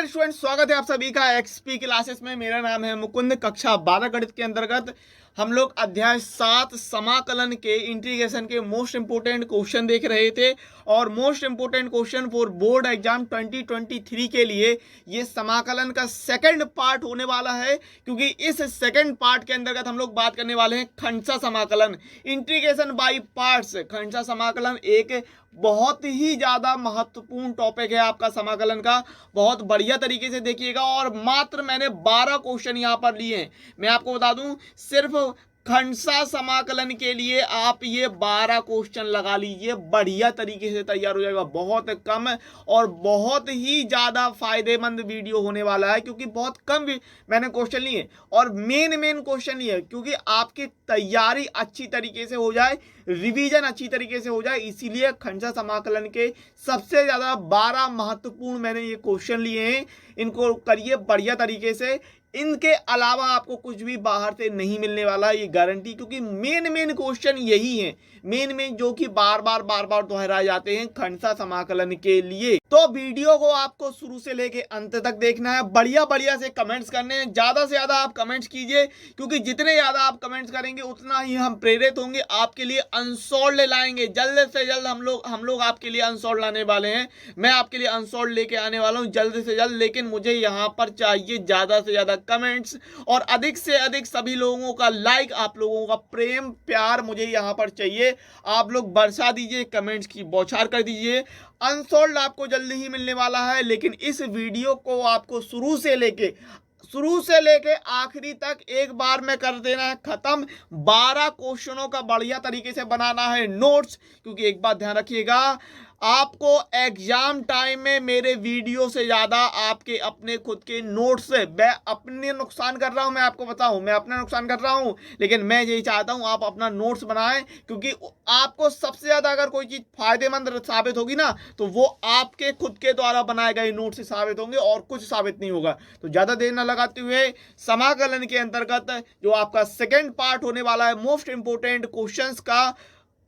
Dear student, स्वागत है आप सभी का एक्सपी क्लासेस में। मेरा नाम है मुकुंद। कक्षा 12 गणित के अंतर्गत हम लोग अध्याय 7 समाकलन के इंटीग्रेशन के मोस्ट इंपोर्टेंट क्वेश्चन देख रहे थे। और most important question for board exam 2023 के लिए ये समाकलन का सेकंड पार्ट होने वाला है, क्योंकि इस सेकंड पार्ट के अंतर्गत हम लोग बात करने वाले हैं खंडसा समाकलन, इंटीग्रेशन बाय पार्ट्स। खंडसा समाकलन एक बहुत ही ज्यादा महत्वपूर्ण टॉपिक है आपका समाकलन का। बहुत बढ़िया तरीके से देखिएगा। और मात्र मैंने 12 क्वेश्चन यहाँ पर लिए हैं। मैं आपको बता दूं, सिर्फ खंडसा समाकलन के लिए आप ये 12 क्वेश्चन लगा लीजिए, बढ़िया तरीके से तैयार हो जाएगा। बहुत कम और बहुत ही ज़्यादा फायदेमंद वीडियो होने वाला है, क्योंकि बहुत कम मैंने क्वेश्चन लिए और मेन क्वेश्चन लिए, क्योंकि आपकी तैयारी अच्छी तरीके से हो जाए, रिवीजन अच्छी तरीके से हो जाए। इसीलिए खंडसा समाकलन के सबसे ज़्यादा 12 महत्वपूर्ण मैंने ये क्वेश्चन लिए हैं। इनको करिए बढ़िया तरीके से। इनके अलावा आपको कुछ भी बाहर से नहीं मिलने वाला, ये गारंटी, क्योंकि मेन क्वेश्चन यही है, मेन जो कि बार बार दोहराए जाते हैं खंडसा समाकलन के लिए। तो वीडियो को आपको शुरू से लेके अंत तक देखना है। बढ़िया से कमेंट्स करने हैं, ज्यादा से ज्यादा आप कमेंट्स कीजिए, क्योंकि जितने ज्यादा आप कमेंट्स करेंगे उतना ही हम प्रेरित होंगे। आपके लिए अनसॉल्व लाएंगे, जल्द से जल्द हम लोग आपके लिए अनसॉल्व लाने वाले हैं। मैं आपके लिए अनसॉल्व लेके आने वाला हूं जल्द से जल्द। लेकिन मुझे यहाँ पर चाहिए ज्यादा से ज्यादा कमेंट्स और अधिक से अधिक सभी लोगों का लाइक, आप लोगों का प्रेम प्यार मुझे यहाँ पर चाहिए। आप लोग बरसा दीजिए, कमेंट्स की बौछार कर दीजिए। अनसॉल्व आपको जल्दी ही मिलने वाला है, लेकिन इस वीडियो को आपको शुरू से लेके आखिरी तक एक बार में कर देना है खत्म। 12 क्वेश्चनों का बढ़िया तरीके से बनाना है नोट्स, क्योंकि एक बात ध्यान रखिएगा, आपको एग्जाम टाइम में मेरे वीडियो से ज्यादा आपके अपने खुद के नोट्स से, मैं अपने नुकसान कर रहा हूं, मैं आपको बताऊं, मैं अपना नुकसान कर रहा हूं, लेकिन मैं यही चाहता हूं आप अपना नोट्स बनाएं, क्योंकि आपको सबसे ज्यादा अगर कोई चीज फायदेमंद साबित होगी ना, तो वो आपके खुद के द्वारा बनाए गए नोट्स से साबित होंगे और कुछ साबित नहीं होगा। तो ज्यादा देर न लगाते हुए समाकलन के अंतर्गत जो आपका सेकेंड पार्ट होने वाला है मोस्ट इंपोर्टेंट क्वेश्चंस का,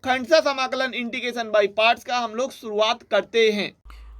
खंडसा समाकलन इंटीग्रेशन बाय पार्ट्स का, हम लोग शुरुआत करते हैं।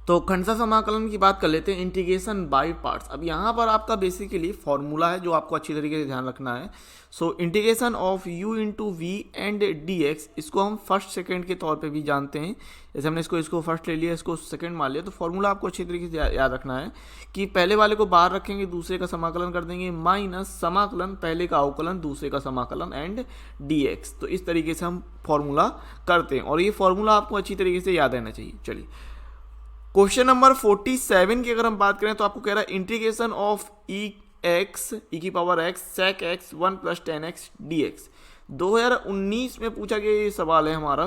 तो खंडसा समाकलन की बात कर लेते हैं, इंटीग्रेशन बाय पार्ट्स। अब यहाँ पर आपका बेसिकली फॉर्मूला है जो आपको अच्छी तरीके से ध्यान रखना है। So integration of u into v and dx, इसको हम फर्स्ट सेकंड के तौर पे भी जानते हैं। जैसे हमने इसको फर्स्ट ले लिया, इसको सेकंड मान लिया, तो फॉर्मूला आपको अच्छी तरीके से याद रखना है कि पहले वाले को बाहर रखेंगे, दूसरे का समाकलन कर देंगे, माइनस समाकलन पहले का अवकलन दूसरे का समाकलन एंड dx। तो इस तरीके से हम फॉर्मूला करते हैं और ये फॉर्मूला आपको अच्छी तरीके से याद रहना चाहिए। चलिए क्वेश्चन नंबर 47 की अगर हम बात करें, तो आपको कह रहा है इंटीग्रेशन ऑफ e की power x sec x 1 + 10x dx। 2019 में पूछा गया ये सवाल है हमारा।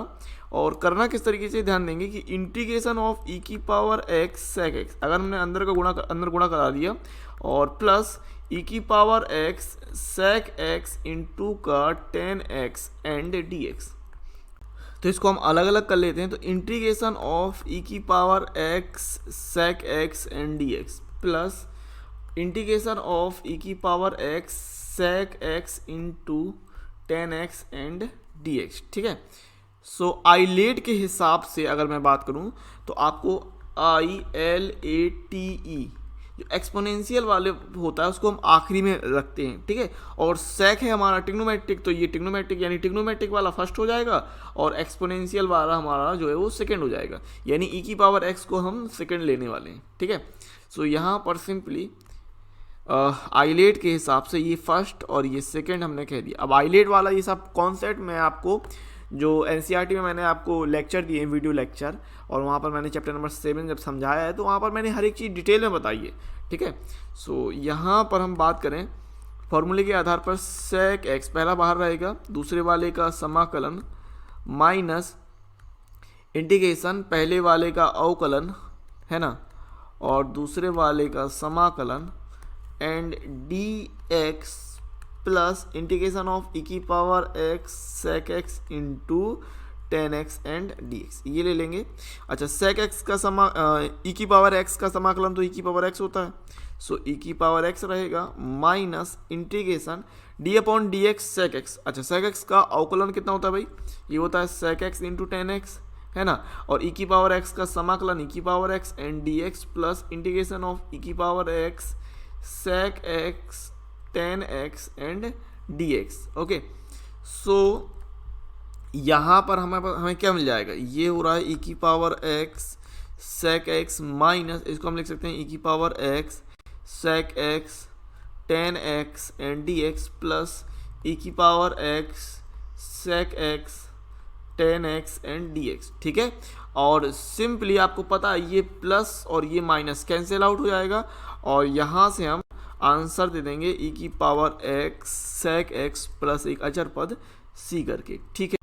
और करना किस तरीके से ध्यान देंगे कि इंटीग्रेशन ऑफ e की पावर x sec x, अगर हमने अंदर गुणा करा दिया, और प्लस e की power x sec x into का 10x एंड dx। तो इसको हम अलग अलग कर लेते हैं। तो इंटीग्रेशन ऑफ e की power x sec x and dx plus integration of e की power x sec x into 10x and dx। ठीक है। सो आइलेट के हिसाब से अगर मैं बात करूं, तो आपको ILATE जो एक्सपोनेंशियल वाले होता है उसको हम आखिरी में रखते हैं। ठीक है। और सेक है हमारा ट्रिग्नोमेट्रिक, तो ये ट्रिग्नोमेट्रिक यानी ट्रिग्नोमेट्रिक वाला फर्स्ट हो जाएगा और एक्सपोनेंशियल वाला हमारा जो है वो सेकंड हो जाएगा, यानी e की पावर x को हम सेकंड लेने वाले हैं। ठीक है। सो यहाँ पर सिंपली आइलेट के हिसाब से ये फर्स्ट और ये सेकंड हमने कह दिया। अब आइलेट वाला ये सब कॉन्सेप्ट मैं आपको जो NCERT में मैंने आपको लेक्चर दिए हैं, वीडियो लेक्चर, और वहाँ पर मैंने चैप्टर नंबर 7 जब समझाया है, तो वहाँ पर मैंने हर एक चीज़ डिटेल में बताई है। ठीक है। सो यहाँ पर हम बात करें फॉर्मूले के आधार पर, सेक एक्स पहला बाहर रहेगा, दूसरे वाले का समाकलन माइनस इंटीग्रेशन पहले वाले का अवकलन है ना, और दूसरे वाले का समाकलन and dx plus integration of e की power x sec x into 10x and dx, ये ले लेंगे। अच्छा, sec x का e की पावर x का समाकलन तो e की पावर x होता है, सो e की पावर x रहेगा minus integration d upon dx sec x। अच्छा, sec x का अवकलन कितना होता है भाई, ये होता है sec x इंटू 10x है ना, और e की पावर x का समाकलन e की power x and dx plus integration of e की power x sec x tan x and dx। Okay, so यहाँ पर हमें क्या मिल जाएगा, ये हो रहा है e की power x sec x minus, इसको हम लिख सकते हैं e की power x sec x tan x and dx plus e की power x sec x tan x and dx। ठीक है, और सिंपली आपको पता है ये प्लस और ये माइनस कैंसिल आउट हो जाएगा, और यहाँ से हम आंसर दे देंगे e की power x sec x plus एक अचर पद c करके। ठीक है,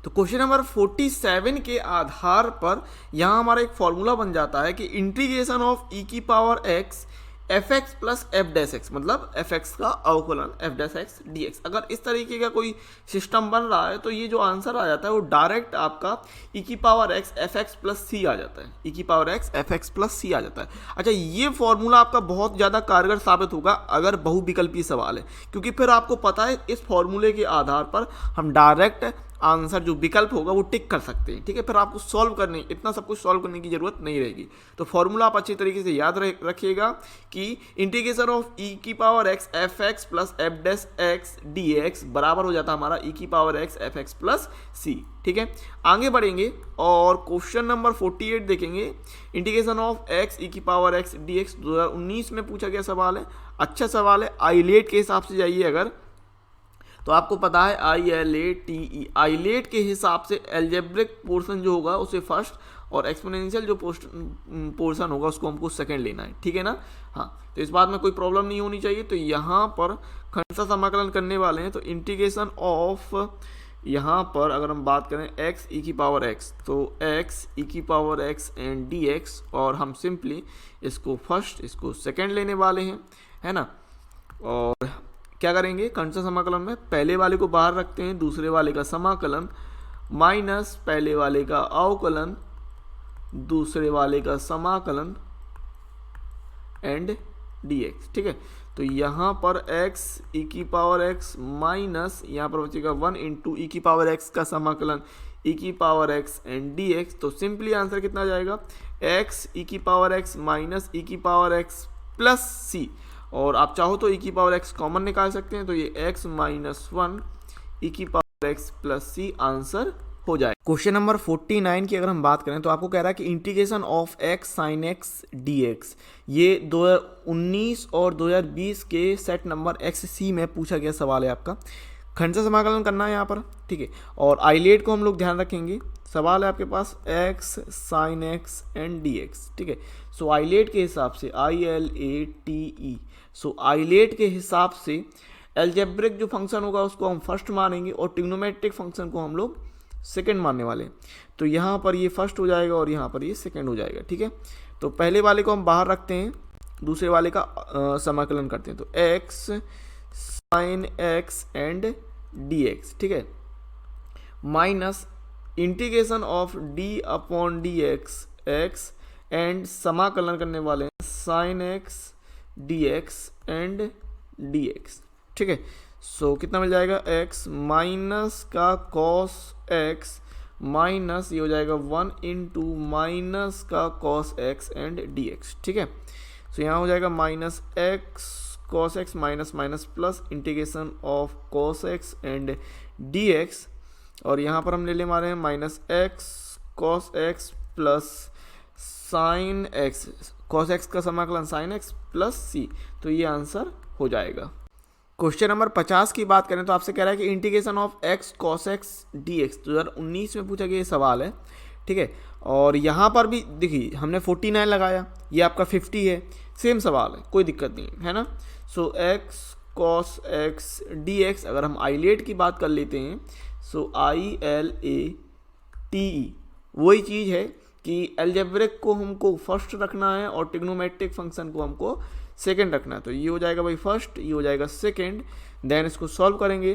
तो क्वेश्चन नंबर 47 के आधार पर यहाँ हमारा एक फॉर्मूला बन जाता है कि इंटीग्रेशन ऑफ e की power x F x plus F dash x, मतलब एफ एक्स का अवकलन F dash X D x. अगर इस तरीके का कोई सिस्टम बन रहा है तो ये जो आंसर आ जाता है वो डायरेक्ट आपका e की power x F x plus C आ जाता है, e की power x F x plus C आ जाता है। अच्छा, ये फॉर्मूला आपका बहुत ज़्यादा कारगर साबित होगा अगर बहुविकल्पी सवाल है, क्योंकि फिर आपको पता है इस फॉर्मूले के आधार पर हम डायरेक्ट आंसर जो विकल्प होगा वो टिक कर सकते हैं। ठीक है, फिर आपको सॉल्व करने, इतना सब कुछ सॉल्व करने की जरूरत नहीं रहेगी। तो फॉर्मूला आप अच्छी तरीके से याद रखिएगा कि इंटीग्रेशन ऑफ e की power x F x plus F dash X D X बराबर हो जाता है हमारा e की power x F x plus C. ठीक है, आगे बढ़ेंगे और क्वेश्चन नंबर 48 देखेंगे। इंटीग्रेशन ऑफ x e की पावर x डी एक्स 2019 में पूछा गया सवाल है, अच्छा सवाल है। आईलेट के हिसाब से जाइए अगर, तो आपको पता है ILATE, आईलेट के हिसाब से एल्जेब्रिक पोर्शन जो होगा उसे फर्स्ट और एक्सपोनेंशियल जो पोर्शन होगा उसको हमको सेकंड लेना है। ठीक है ना, हाँ, तो इस बात में कोई प्रॉब्लम नहीं होनी चाहिए। तो यहाँ पर खंडशः समाकलन करने वाले हैं, तो इंटीग्रेशन ऑफ, यहाँ पर अगर हम बात करें x e की पावर x, तो x e की पावर x एंड dx, और हम सिंपली इसको फर्स्ट इसको सेकंड लेने वाले हैं, है ना। और क्या करेंगे, खंडशः समाकलन में पहले वाले को बाहर रखते हैं, दूसरे वाले का समाकलन माइनस पहले वाले का अवकलन दूसरे वाले का समाकलन एंड dx। ठीक है, तो यहाँ पर x e की पावर x माइनस यहाँ पर बचेगा 1 इंटू e की पावर x का समाकलन e की पावर x एंड dx। तो सिंपली आंसर कितना जाएगा, x e की पावर x माइनस e की पावर x प्लस c, और आप चाहो तो e की पावर x कॉमन निकाल सकते हैं, तो ये x माइनस 1 e की power x plus c answer हो जाए। क्वेश्चन नंबर 49 की अगर हम बात करें तो आपको कह रहा है कि integration of x sine x dx, ये 2019 और 2020 के सेट नंबर XC में पूछा गया सवाल है आपका। खंडशः समाकलन करना है यहाँ पर। ठीक है, और आईलेट को हम लोग ध्यान रखेंगे। सवाल है आपके पास x sine x and dx। ठीक है, सो आईलेट के हिसाब से ILATE, सो आईलेट के हिसाब से एल्जेब्रिक जो फंक्शन होगा उसको हम फर्स्ट मानेंगे और ट्रिग्नोमेट्रिक फंक्शन को हम लोग सेकंड मानने वाले। तो यहाँ पर ये फर्स्ट हो जाएगा और यहाँ पर ये सेकंड हो जाएगा। ठीक है, तो पहले वाले को हम बाहर रखते हैं, दूसरे वाले का समाकलन करते हैं, तो x sine x and dx। ठीक है, minus integration of d upon dx x एंड समाकलन करने वाले हैं sine x dx and dx। ठीक है, सो कितना मिल जाएगा, x माइनस का कॉस x माइनस ये हो जाएगा 1 इंटू माइनस का कॉस x एंड dx। ठीक है, सो यहाँ हो जाएगा minus x cos x minus minus plus integration of cos x and dx, और यहाँ पर हम ले वाले हैं minus x cos x plus sign x, cos x का समाकलन साइन x प्लस c, तो ये आंसर हो जाएगा। क्वेश्चन नंबर 50 की बात करें तो आपसे कह रहा है कि integration of x cos x dx 2019 में पूछा गया ये सवाल है। ठीक है, और यहाँ पर भी देखिए हमने 49 लगाया, ये आपका 50 है, सेम सवाल है, कोई दिक्कत नहीं है ना। सो x cos x dx अगर हम आईलेट की बात कर लेते हैं, सो ILATE वही चीज़ है कि एल्जेब्रिक को हमको फर्स्ट रखना है और ट्रिग्नोमेट्रिक फंक्शन को हमको सेकंड रखना है। तो ये हो जाएगा भाई फर्स्ट, ये हो जाएगा सेकंड, देन इसको सॉल्व करेंगे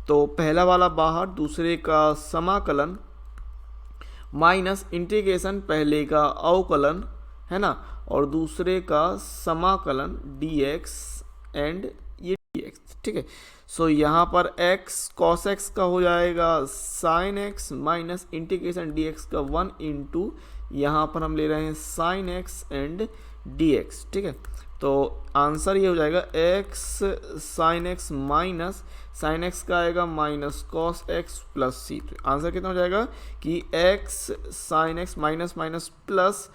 तो पहला वाला बाहर, दूसरे का समाकलन माइनस इंटीग्रेशन पहले का अवकलन, है ना, और दूसरे का समाकलन dx एंड ये dx। एक्स, ठीक है। सो यहाँ पर x cos x का हो जाएगा sin x minus integration dx का 1 इंटू यहाँ पर हम ले रहे हैं sin x एंड dx, ठीक है। तो आंसर ये हो जाएगा x sin x minus sin x का आएगा minus cos x plus c। तो आंसर कितना हो जाएगा कि x sin x minus minus plus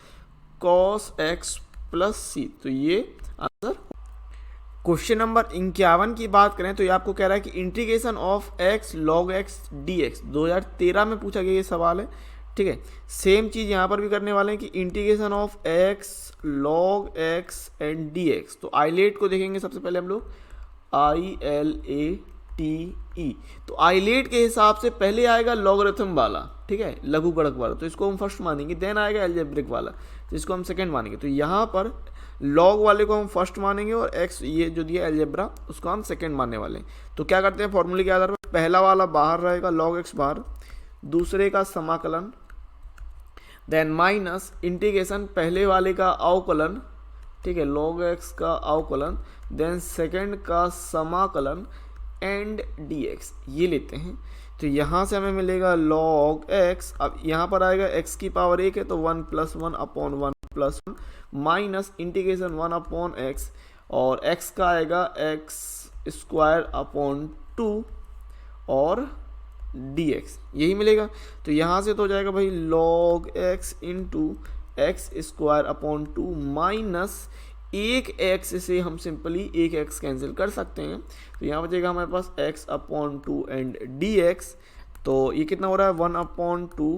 cos x plus c। तो ये आंसर। क्वेश्चन नंबर 51 की बात करें तो ये आपको कह रहा है कि integration of x log x dx 2013 में पूछा गया ये सवाल है, ठीक है। सेम चीज़ यहाँ पर भी करने वाले हैं कि integration of x log x and dx। तो आइलेट को देखेंगे सबसे पहले हम लोग, ILATE। तो आइलेट के हिसाब से पहले आएगा लॉगरिथम वाला, ठीक है, लघु गुणक वाला, तो इसको हम फर्स्ट मानेंगे। देन आएगा एल्जेब्रिक वाला, तो इसको हम सेकंड मानेंगे। तो यहाँ पर लॉग वाले को हम फर्स्ट मानेंगे और x ये जो दिया एल्जेब्रा उसको हम सेकंड मानने वाले हैं। तो क्या करते हैं फॉर्मूले के आधार पर, पहला वाला बाहर रहेगा log x बाहर, दूसरे का समाकलन, देन माइनस इंटीग्रेशन पहले वाले का अवकलन, ठीक है, log x का अवकलन, देन सेकंड का समाकलन एंड dx ये लेते हैं। तो यहाँ से हमें मिलेगा log x, अब यहाँ पर आएगा x की पावर 1 है तो 1 plus 1 upon 1 plus 1 minus integration 1 upon x और x का आएगा x स्क्वायर अपॉन 2 और dx यही मिलेगा। तो यहाँ से तो हो जाएगा भाई log x into x square upon 2 minus एक x से हम सिंपली एक x कैंसिल कर सकते हैं। तो यहाँ बचेगा हमारे पास x अपॉन 2 एंड dx। तो ये कितना हो रहा है 1 upon 2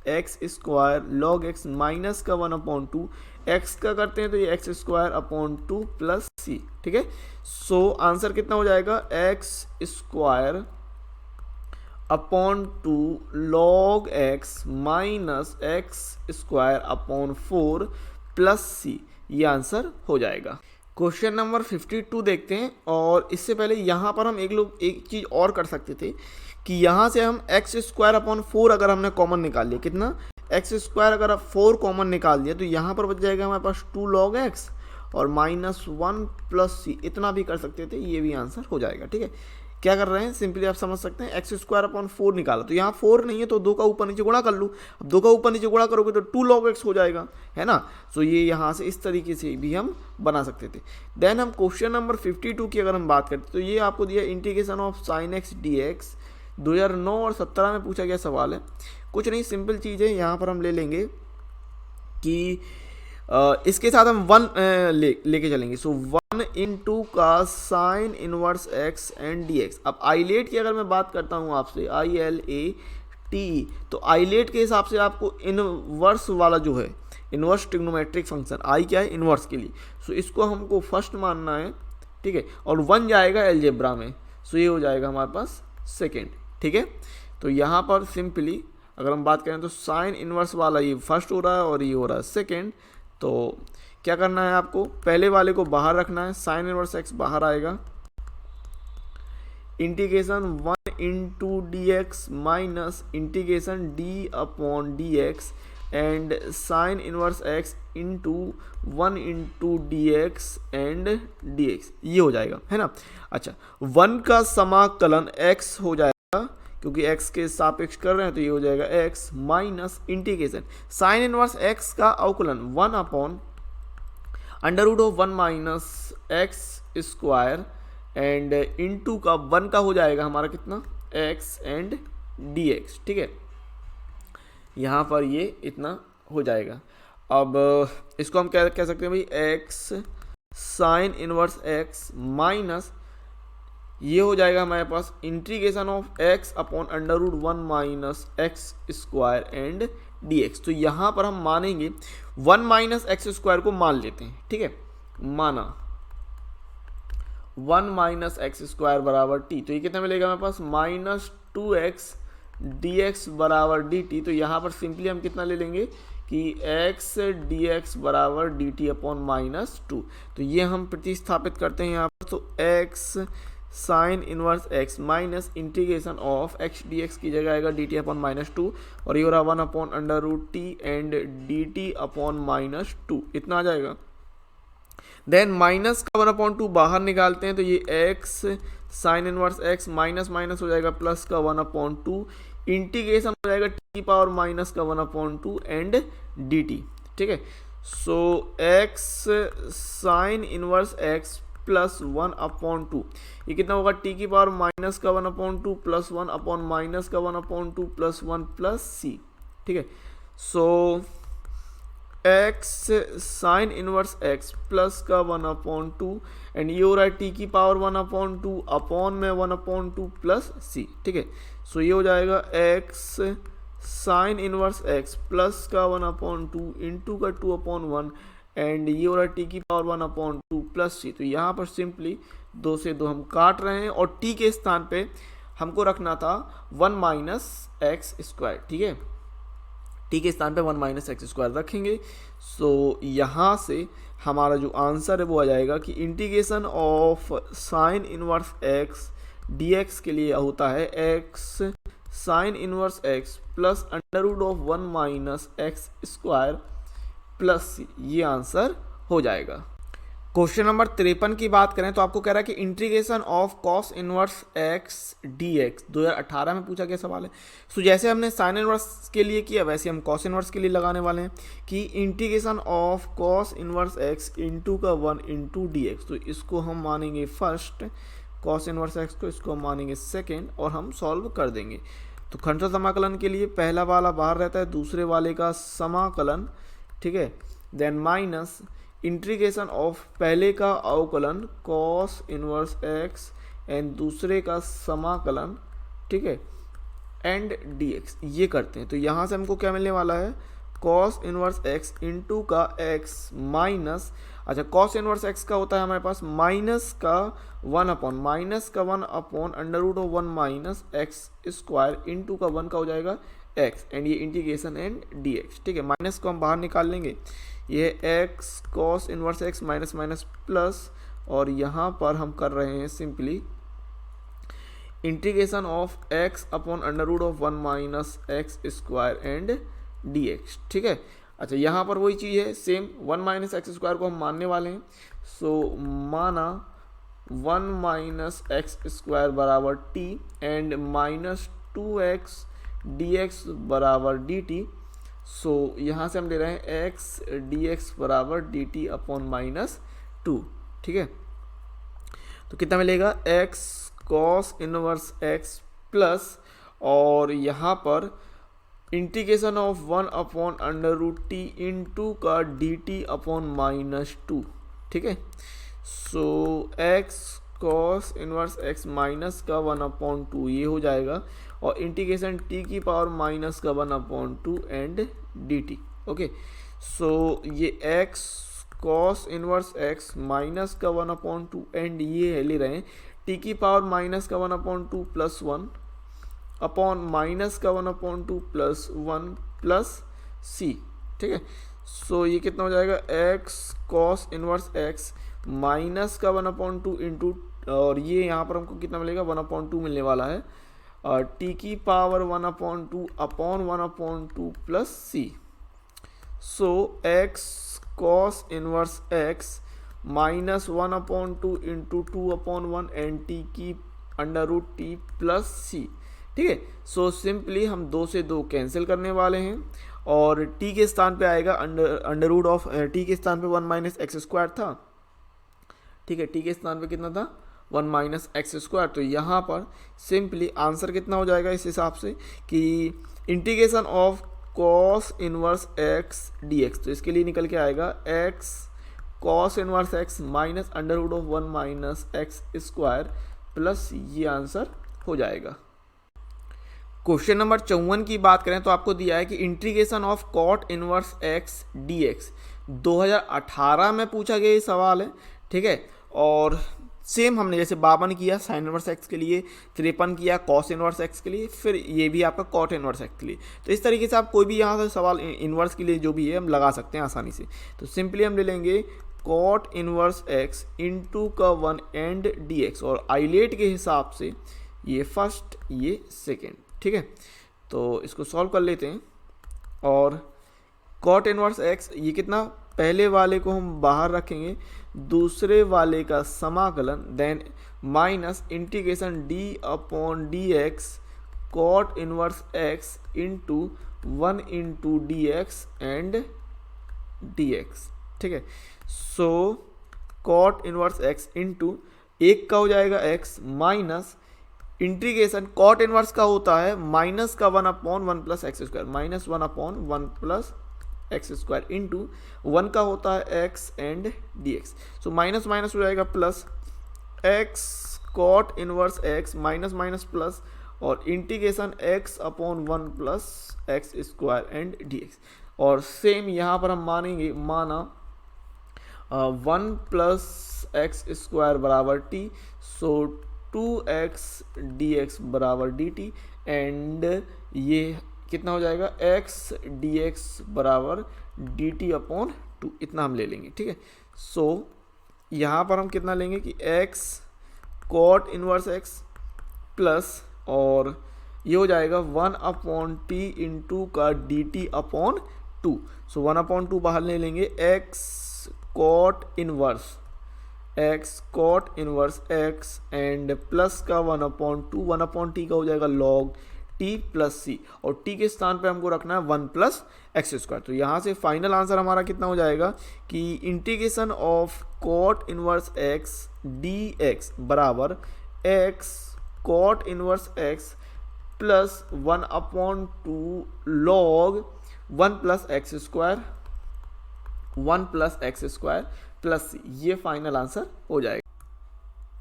x square log x minus का 1 अपॉन 2 एक्स का करते हैं तो ये x square upon 2 plus C, ठीक है। सो आंसर कितना हो जाएगा X square upon 2 log x minus x square upon 4 plus सी, ये आंसर हो जाएगा। क्वेश्चन नंबर 52 देखते हैं। और इससे पहले यहाँ पर हम एक चीज़ और कर सकते थे कि यहाँ से हम एक्स स्क्वायर अपॉन 4 अगर हमने कॉमन निकाल लिया, कितना एक्स स्क्वायर अगर आप 4 कॉमन निकाल दिया तो यहाँ पर बच जाएगा हमारे पास 2 लॉग एक्स और माइनस 1 प्लस सी, इतना भी कर सकते थे, ये भी आंसर हो जाएगा, ठीक है। क्या कर रहे हैं सिंपली आप समझ सकते हैं, एक्स स्क्वायर अपॉन 4 निकाला तो यहाँ 4 नहीं है तो 2 का ऊपर नीचे गुणा कर लूँ। अब 2 का ऊपर नीचे गुणा करोगे तो 2 log x हो जाएगा, है ना। सो ये यहाँ से इस तरीके से भी हम बना सकते थे। देन हम क्वेश्चन नंबर 52 की अगर हम बात करते तो ये आपको दिया integration of sine x D x 2009 और 17 में पूछा गया सवाल है। कुछ नहीं, सिंपल चीज़ है, यहाँ पर हम ले लेंगे कि इसके साथ हम 1 लेके चलेंगे। सो 1 इंटू का sine inverse x and d x. अब आइलेट की अगर मैं बात करता हूँ आपसे ILATE, तो आइलेट के हिसाब से आपको इनवर्स वाला जो है इनवर्स ट्रिग्नोमेट्रिक फंक्शन आई क्या है इनवर्स के लिए, सो इसको हमको फर्स्ट मानना है, ठीक है। और 1 जाएगा एल्जेब्रा में, सो ये हो जाएगा हमारे पास सेकेंड, ठीक है। तो यहाँ पर सिंपली अगर हम बात करें तो साइन इनवर्स वाला ये फर्स्ट हो रहा है और ये हो रहा है सेकेंड। तो क्या करना है आपको, पहले वाले को बाहर रखना है, साइन इनवर्स एक्स बाहर आएगा, integration 1 into d x minus integration d upon d x and sine inverse x into 1 into d x and d x, ये हो जाएगा, है ना। अच्छा 1 का समाकलन x हो जाएगा क्योंकि x के सापेक्ष कर रहे हैं तो ये हो जाएगा x minus integration sine inverse x का अवकलन 1 upon under root of 1 minus x square and into का 1 का हो जाएगा हमारा कितना x एंड dx, ठीक है। यहाँ पर ये इतना हो जाएगा। अब इसको हम क्या कह सकते हैं भाई x sine inverse x minus ये हो जाएगा हमारे पास integration of x upon under root 1 minus x square and dx। तो यहाँ पर हम मानेंगे 1 माइनस एक्स स्क्वायर को मान लेते हैं, ठीक है, माना 1 माइनस एक्स स्क्वायर बराबर t। तो ये कितना मिलेगा हमारे पास माइनस 2x dx बराबर dt। तो यहाँ पर सिंपली हम कितना ले लेंगे कि x dx बराबर dt अपॉन माइनस 2। तो ये हम प्रतिस्थापित करते हैं यहाँ पर, तो x sine inverse x minus integration of x dx की जगह आएगा dt अपॉन माइनस 2 और ये हो रहा 1 upon under root t and dt upon minus 2, इतना आ जाएगा। देन माइनस का 1/2 बाहर निकालते हैं तो ये x sine inverse x minus minus हो जाएगा प्लस का 1/2 इंटीग्रेशन हो जाएगा t की पावर माइनस का 1/2 एंड dt। ठीक है, so x sine inverse x plus 1/2 ये कितना होगा t की पावर माइनस का 1/2 प्लस 1 अपॉन माइनस का 1/2 प्लस 1 प्लस c। ठीक है, so x sine inverse x plus का 1/2 एंड ये हो रहा है t की पावर 1/2 अपॉन में 1/2 प्लस c। ठीक है, सो ये हो जाएगा x sine inverse x plus का 1/2 इंटू का 2/1 एंड ये हो रहा है t की पावर 1/2 प्लस c। तो यहाँ पर सिंपली 2 से 2 हम काट रहे हैं और t के स्थान पे हमको रखना था 1 माइनस एक्स स्क्वायर। ठीक है, t के स्थान पे 1 माइनस एक्स स्क्वायर रखेंगे। सो यहाँ से हमारा जो आंसर है वो आ जाएगा कि integration of sine inverse x dx के लिए होता है x sine inverse x plus under root of 1 minus x square plus c। ये आंसर हो जाएगा। क्वेश्चन नंबर 53 की बात करें तो आपको कह रहा है कि integration of cos inverse x dx 2018 में पूछा गया सवाल है। सो जैसे हमने साइन इनवर्स के लिए किया वैसे हम कॉस इनवर्स के लिए लगाने वाले हैं कि integration of cos inverse x into का 1 इंटू dx। तो इसको हम मानेंगे फर्स्ट कॉस इनवर्स x को, इसको हम मानेंगे सेकेंड और हम सॉल्व कर देंगे। तो खंडशः समाकलन के लिए पहला वाला बाहर रहता है, दूसरे वाले का समाकलन। ठीक है, देन माइनस इंटीग्रेशन ऑफ पहले का अवकलन कॉस इनवर्स x एंड दूसरे का समाकलन। ठीक है, एंड dx ये करते हैं। तो यहाँ से हमको क्या मिलने वाला है कॉस इनवर्स x इंटू का x माइनस, अच्छा कॉस इनवर्स x का होता है हमारे पास माइनस का 1 upon under root of 1 minus x square into का 1 का हो जाएगा x एंड ये इंटीग्रेशन एंड dx। ठीक है, माइनस को हम बाहर निकाल लेंगे, ये x cos inverse x minus minus plus और यहाँ पर हम कर रहे हैं simply integration of x upon under root of 1 minus x square and dx। ठीक है, अच्छा यहाँ पर वही चीज़ है सेम 1 माइनस एक्स स्क्वायर को हम मानने वाले हैं। सो माना 1 माइनस एक्स स्क्वायर बराबर t and minus 2x dx बराबर dt। सो यहाँ से हम ले रहे हैं x dx बराबर dt अपॉन माइनस 2। ठीक है, तो कितना मिलेगा x cos inverse x plus और यहाँ पर integration of 1 upon under root t into का dt अपॉन माइनस 2। ठीक है, so x cos inverse x minus का 1/2 ये हो जाएगा और इंटीग्रेशन t की पावर माइनस का 1/2 एंड dt। ओके, सो ये x cos inverse x minus का 1/2 एंड ये ले रहे हैं t की पावर माइनस का 1/2 प्लस 1 अपॉन माइनस का 1/2 प्लस 1 प्लस c। ठीक है, सो ये कितना हो जाएगा x cos inverse x minus का 1/2 इंटू और ये यहाँ पर हमको कितना मिलेगा 1/2 मिलने वाला है और t की power 1/2 upon 1/2 plus c। So x cos inverse x minus 1/2 into 2/1 and t की under root t plus c। ठीक है, सो सिंपली हम 2 से 2 कैंसिल करने वाले हैं और t के स्थान पे आएगा अंडर रूट ऑफ t के स्थान पे 1 माइनस एक्स स्क्वायर था। ठीक है, t के स्थान पे कितना था 1 माइनस एक्स स्क्वायर। तो यहाँ पर सिंपली आंसर कितना हो जाएगा इस हिसाब से कि integration of cos inverse x dx। तो इसके लिए निकल के आएगा x cos inverse x minus under root of 1 minus x square plus ये आंसर हो जाएगा। क्वेश्चन नंबर 54 की बात करें तो आपको दिया है कि integration of cot inverse x dx 2018 में पूछा गया ये सवाल है। ठीक है, और सेम हमने जैसे 52 किया साइन इनवर्स x के लिए, 53 किया कॉस इनवर्स x के लिए, फिर ये भी आपका कॉट इनवर्स x के लिए। तो इस तरीके से आप कोई भी यहाँ से सवाल इनवर्स के लिए जो भी है हम लगा सकते हैं आसानी से। तो सिंपली हम ले लेंगे कॉट इनवर्स x इंटू का 1 एंड dx और आइलेट के हिसाब से ये फर्स्ट ये सेकेंड। ठीक है, तो इसको सॉल्व कर लेते हैं और कॉट इनवर्स एक्स, ये कितना, पहले वाले को हम बाहर रखेंगे, दूसरे वाले का समाकलन, then minus integration d upon d x cot inverse x into 1 into d x and d x. ठीक है, so cot inverse x into एक का हो जाएगा x minus integration cot inverse का होता है माइनस का 1/1 plus x square, minus 1/1 plus x square into 1 का होता है x and d x. So minus minus हो जाएगा plus x cot inverse x minus minus plus और integration x upon 1 plus x square and d x. और same यहाँ पर हम मानेंगे, माना 1 प्लस एक्स स्क्वायर बराबर टी, सो 2x dx बराबर dt एंड ये कितना हो जाएगा, x dx बराबर dt अपॉन 2, इतना हम ले लेंगे। ठीक है, सो यहाँ पर हम कितना लेंगे कि x cot inverse x plus और ये हो जाएगा 1/t इंटू का dt अपॉन 2। सो 1/2 बाहर ले लेंगे, x cot inverse x and plus का 1/2, 1/t का हो जाएगा log t प्लस c और t के स्थान पे हमको रखना है 1 प्लस एक्स स्क्वायर। तो यहाँ से फाइनल आंसर हमारा कितना हो जाएगा कि integration of cot inverse x dx बराबर x cot inverse x plus 1/2 log 1 plus x square, 1 plus x square plus ये फाइनल आंसर हो जाएगा।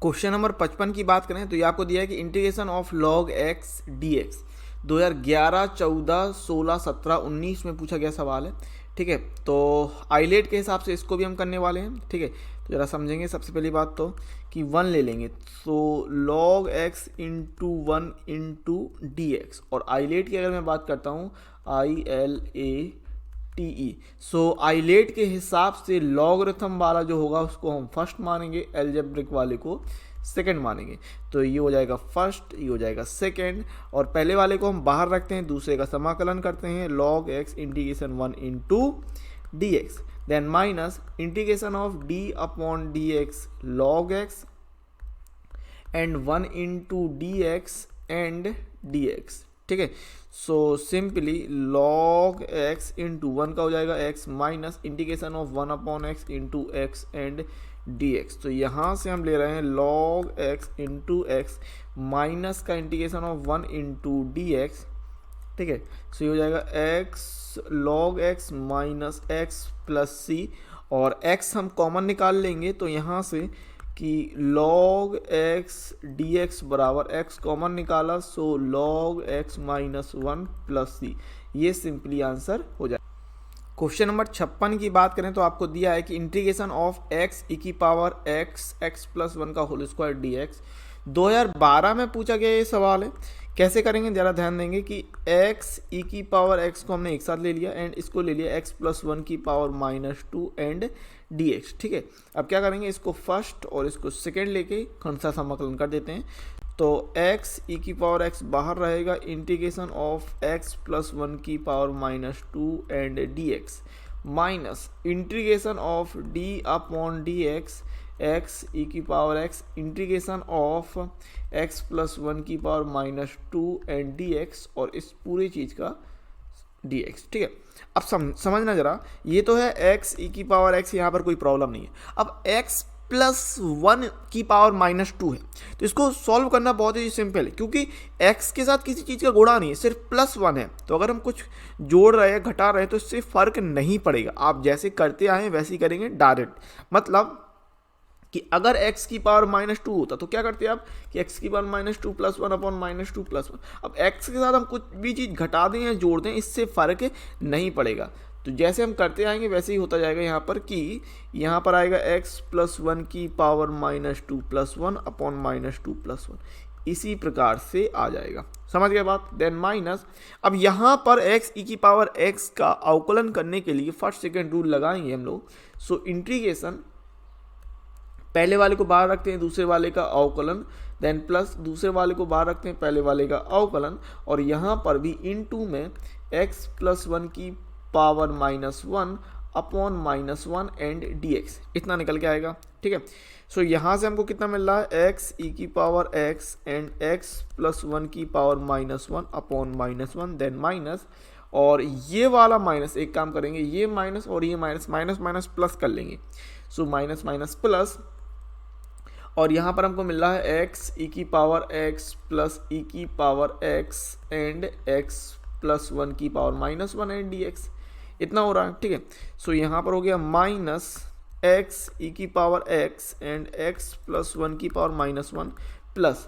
क्वेश्चन नंबर 55 की बात करें तो ये आपको दिया है कि integration of log x D x 2011, 14, 16, 17, 19 में पूछा गया सवाल है। ठीक है, तो आइलेट के हिसाब से इसको भी हम करने वाले हैं। ठीक है, तो जरा समझेंगे। सबसे पहली बात तो कि 1 ले लेंगे, तो log x into 1 into d x, और आइलेट की अगर मैं बात करता हूँ ILATE, सो आइलेट के हिसाब से लॉगरिथम वाला जो होगा उसको हम फर्स्ट मानेंगे, एल्जेब्रिक वाले को सेकंड मानेंगे। तो ये हो जाएगा फर्स्ट, ये हो जाएगा सेकंड, और पहले वाले को हम बाहर रखते हैं, दूसरे का समाकलन करते हैं, log x integration 1 into d x, then minus integration of d upon d x log x and 1 into d x and d x. ठीक है, so simply log x into 1 का हो जाएगा x minus integration of 1 upon x into x and d x. तो यहाँ से हम ले रहे हैं log x into x minus का integration of 1 into d x. ठीक है, सो ये हो जाएगा x log x minus x plus c, और x हम कॉमन निकाल लेंगे तो यहाँ से कि log x dx बराबर x कॉमन निकाला, सो log x माइनस 1 प्लस सी, ये सिंपली आंसर हो जाए। क्वेश्चन नंबर 56 की बात करें तो आपको दिया है कि इंटीग्रेशन ऑफ x e की पावर x प्लस 1 का होल स्क्वायर dx 2012 में पूछा गया ये सवाल है। कैसे करेंगे जरा ध्यान देंगे कि x e की पावर x को हमने एक साथ ले लिया एंड इसको ले लिया x प्लस 1 की पावर माइनस 2 एंड dx। ठीक है, अब क्या करेंगे, इसको फर्स्ट और इसको सेकेंड लेके खंडसा समाकलन कर देते हैं। तो x e की पावर x बाहर रहेगा, इंटीग्रेशन ऑफ x प्लस 1 की power minus 2 and dx minus integration of d upon dx x e की power x integration of x plus 1 की पावर माइनस 2 एंड dx और इस पूरी चीज़ का dx। ठीक है, अब समझना जरा, ये तो है x e की पावर x, यहाँ पर कोई प्रॉब्लम नहीं है। अब x प्लस 1 की पावर माइनस 2 है, तो इसको सॉल्व करना बहुत ही सिंपल है, क्योंकि x के साथ किसी चीज़ का गुणा नहीं है, सिर्फ प्लस 1 है। तो अगर हम कुछ जोड़ रहे हैं घटा रहे हैं तो इससे फ़र्क नहीं पड़ेगा, आप जैसे करते आए हैं वैसे ही करेंगे डायरेक्ट। मतलब कि अगर x की पावर माइनस 2 होता तो क्या करते आप कि x की power minus 2 plus 1 upon minus 2 plus 1। अब x के साथ हम कुछ भी चीज़ घटा दें या जोड़ दें, इससे फ़र्क नहीं पड़ेगा। तो जैसे हम करते आएंगे वैसे ही होता जाएगा यहाँ पर, कि यहाँ पर आएगा x प्लस 1 की power minus 2 plus 1 upon minus 2 plus 1, इसी प्रकार से आ जाएगा। समझ गए बात। देन माइनस, अब यहाँ पर x e की पावर x का अवकलन करने के लिए फर्स्ट सेकेंड रूल लगाएंगे हम लोग। सो इंटीग्रेशन, पहले वाले को बाहर रखते हैं, दूसरे वाले का अवकलन, देन प्लस दूसरे वाले को बाहर रखते हैं, पहले वाले का अवकलन, और यहाँ पर भी इन टू में x प्लस 1 की पावर -1 अपॉन -1 एंड dx, इतना निकल के आएगा। ठीक है, सो यहाँ से हमको कितना मिल रहा है, x e की power x and x plus 1 की पावर -1 अपॉन -1 देन माइनस, और ये वाला माइनस, एक काम करेंगे, ये माइनस और ये माइनस, माइनस माइनस प्लस कर लेंगे, सो माइनस माइनस प्लस, और यहाँ पर हमको मिल रहा है x e की पावर x प्लस e की power x and x plus 1 की पावर -1 एंड dx, इतना हो रहा है। ठीक है, सो यहाँ पर हो गया माइनस x e की power x and x plus 1 की पावर -1 प्लस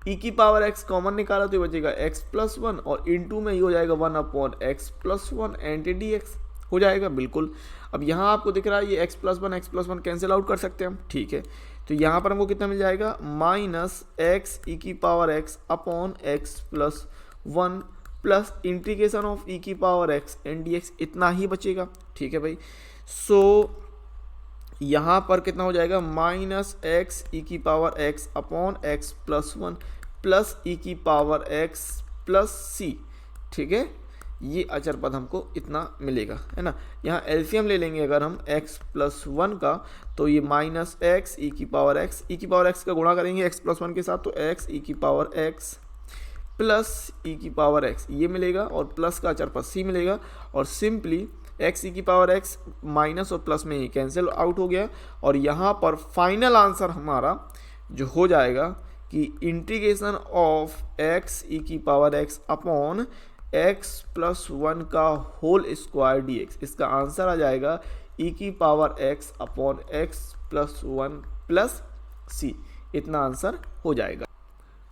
e की पावर x कॉमन निकाला तो ये बचेगा x प्लस 1, और इनटू में ये हो जाएगा 1 upon x plus 1 and dx हो जाएगा बिल्कुल। अब यहाँ आपको दिख रहा है ये x प्लस 1 कैंसिल आउट कर सकते हैं हम। ठीक है, तो यहाँ पर हमको कितना मिल जाएगा, माइनस x e की power x upon x plus 1 plus integration of e की पावर x एंड dx, इतना ही बचेगा। ठीक है भाई, सो यहाँ पर कितना हो जाएगा, माइनस x e की power x upon x plus 1 plus e की पावर x प्लस c। ठीक है, ये अचर पद हमको इतना मिलेगा, है ना। यहाँ एलसीएम ले लेंगे अगर हम x प्लस 1 का, तो ये माइनस x e की पावर x का गुणा करेंगे x प्लस 1 के साथ, तो x e की पावर x प्लस e की पावर x ये मिलेगा, और प्लस का अचर पद c मिलेगा, और सिंपली x e की पावर x माइनस और प्लस में ही कैंसिल आउट हो गया, और यहाँ पर फाइनल आंसर हमारा जो हो जाएगा कि इंटीग्रेशन ऑफ x e की power x upon x plus 1 का होल स्क्वायर dx, इसका आंसर आ जाएगा e की power x upon x plus 1 plus c, इतना आंसर हो जाएगा।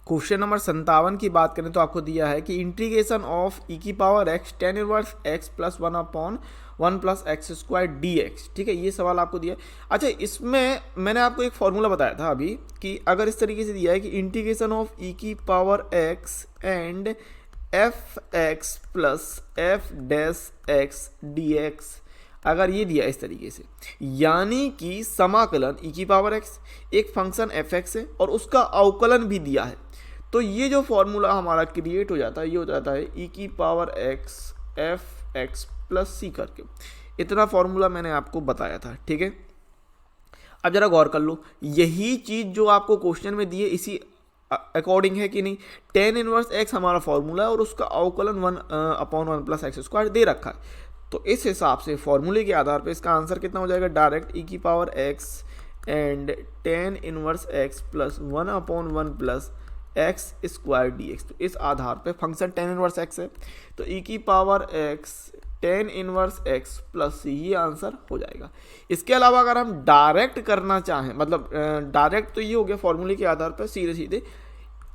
क्वेश्चन नंबर 57 की बात करें तो आपको दिया है कि इंटीग्रेशन ऑफ e की power x tan inverse x plus 1 upon 1 plus x square dx। ठीक है, ये सवाल आपको दिया है। अच्छा, इसमें मैंने आपको एक फॉर्मूला बताया था अभी कि अगर इस तरीके से दिया है कि इंटीग्रेशन ऑफ e की power x and F x plus F dash x dx, अगर ये दिया इस तरीके से, यानी कि समाकलन e की पावर x एक फंक्शन एफ एक्स है और उसका अवकलन भी दिया है, तो ये जो फॉर्मूला हमारा क्रिएट हो जाता है ये हो जाता है e की power x F x plus c करके, इतना फॉर्मूला मैंने आपको बताया था। ठीक है, अब जरा गौर कर लो, यही चीज़ जो आपको क्वेश्चन में दी है इसी अकॉर्डिंग है कि नहीं। tan इनवर्स x हमारा फॉर्मूला है और उसका अवकलन 1 अपॉन 1 प्लस एक्स स्क्वायर दे रखा है, तो इस हिसाब से फॉर्मूले के आधार पे इसका आंसर कितना हो जाएगा, डायरेक्ट e की power x and tan inverse x plus 1 upon 1 plus x square dx, तो इस आधार पे फंक्शन tan इनवर्स x है, तो e की power x tan inverse x plus c, ये आंसर हो जाएगा। इसके अलावा अगर हम डायरेक्ट करना चाहें, मतलब डायरेक्ट तो ये हो गया फॉर्मूले के आधार पर सीधे सीधे,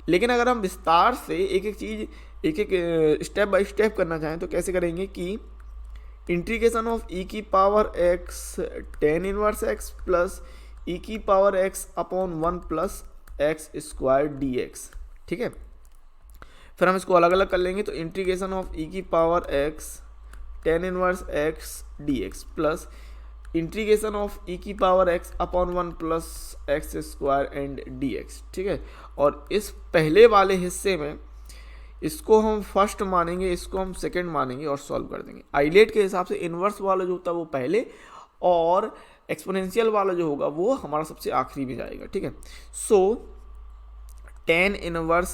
लेकिन अगर हम विस्तार से एक एक चीज़ एक एक स्टेप बाय स्टेप करना चाहें तो कैसे करेंगे कि इंटीग्रेशन ऑफ e की power x tan inverse x plus e की power x upon 1 plus x square dx। ठीक है, फिर हम इसको अलग अलग कर लेंगे, तो इंटीग्रेशन ऑफ e की power x tan inverse x dx plus integration of e की power x upon 1 plus x square and dx। ठीक है, और इस पहले वाले हिस्से में इसको हम फर्स्ट मानेंगे, इसको हम सेकंड मानेंगे और सॉल्व कर देंगे। आइलेट के हिसाब से इन्वर्स वाला जो होता है वो पहले, और एक्सपोनेंशियल वाला जो होगा वो हमारा सबसे आखिरी में जाएगा। ठीक है, सो tan inverse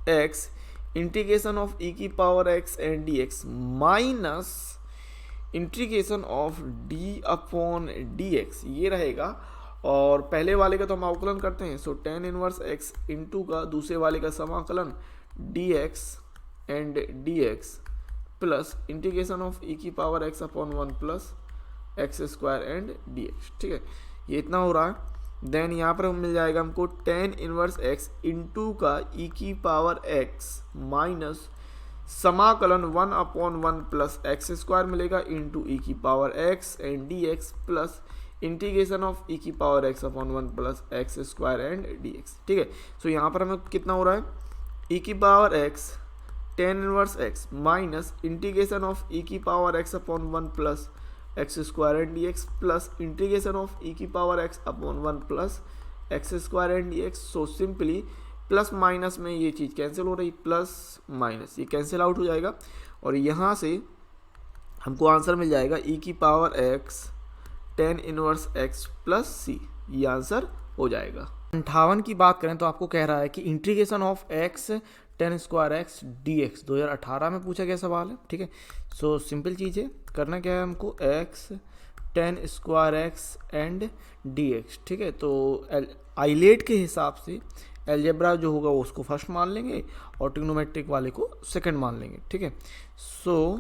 x integration of e की power x and dx minus integration of d upon dx, ये रहेगा, और पहले वाले का तो हम अवकलन करते हैं, सो tan इनवर्स x इंटू का दूसरे वाले का समाकलन dx and dx plus integration of e की power x upon 1 plus x square and dx। ठीक है, ये इतना हो रहा है। देन यहाँ पर मिल जाएगा हमको tan इनवर्स x इंटू का e की पावर x माइनस समाकलन 1 अपॉन 1 प्लस एक्स स्क्वायर मिलेगा इंटू e की power x and dx plus integration of e की power x upon 1 plus x square and dx। ठीक है, सो यहाँ पर हमें कितना हो रहा है, e की power x tan inverse x minus integration of e की power x upon 1 plus x square and dx plus integration of e की power x upon 1 plus x square and dx। So simply plus minus में ये चीज़ cancel हो रही, plus minus ये cancel out हो जाएगा, और यहाँ से हमको आंसर मिल जाएगा ई की power x tan inverse x plus सी, ये आंसर हो जाएगा। 58 की बात करें तो आपको कह रहा है कि integration of x ten square x D x 2018 में पूछा गया सवाल है, ठीक है। सो सिंपल चीज़ है, करना क्या है हमको, x ten square x and d x, ठीक है। तो आइलेट के हिसाब से एलजेब्रा जो होगा वो उसको फर्स्ट मान लेंगे और ट्रिग्नोमेट्रिक वाले को सेकंड मान लेंगे, ठीक है। सो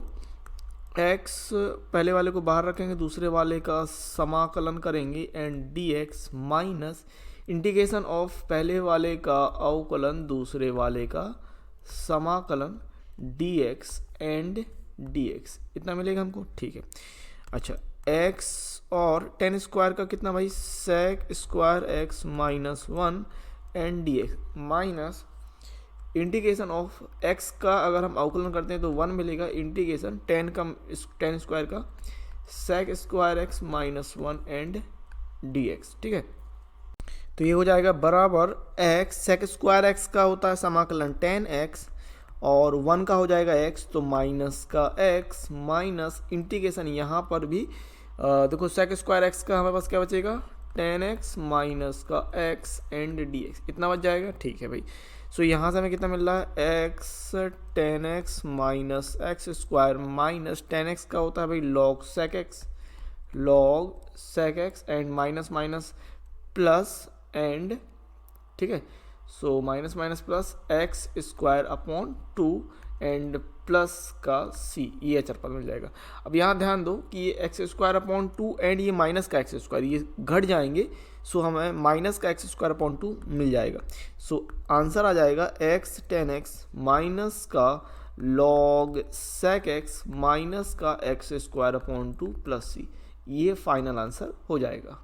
एक्स पहले वाले को बाहर रखेंगे, दूसरे वाले का समाकलन करेंगे and d x minus integration of पहले वाले का अवकलन दूसरे वाले का समाकलन D x and d x, इतना मिलेगा हमको, ठीक है। अच्छा, एक्स और टेन स्क्वायर का कितना भाई, sec square x minus one and d x minus integration of x का अगर हम अवकलन करते हैं तो वन मिलेगा, इंटीग्रेशन टेन स्क्वायर का sec square x minus one and d x, ठीक है। तो ये हो जाएगा बराबर एक्स सेक स्क्वायर एक्स का होता है समाकलन टेन एक्स और वन का हो जाएगा एक्स, तो माइनस का एक्स माइनस इंटीग्रेशन यहाँ पर भी देखो सेक स्क्वायर एक्स का हमारे पास क्या बचेगा, टेन एक्स माइनस का एक्स एंड डी एक्स, इतना बच जाएगा, ठीक है भाई। सो यहाँ से हमें कितना मिल रहा है, X ten x minus x square minus ten X का होता है भाई log sec X and minus minus plus and, ठीक है। So minus minus plus x square upon two and plus का सी, ये अचरपद मिल जाएगा। अब यहाँ ध्यान दो कि ये x square upon two and ये माइनस का एक्स स्क्वायर ये घट जाएंगे, सो हमें माइनस का एक्स स्क्वायर अपॉन टू मिल जाएगा। सो आंसर आ जाएगा एक्स टेन एक्स माइनस का लॉग सेक एक्स माइनस का x square upon two plus सी, ये फाइनल आंसर हो जाएगा।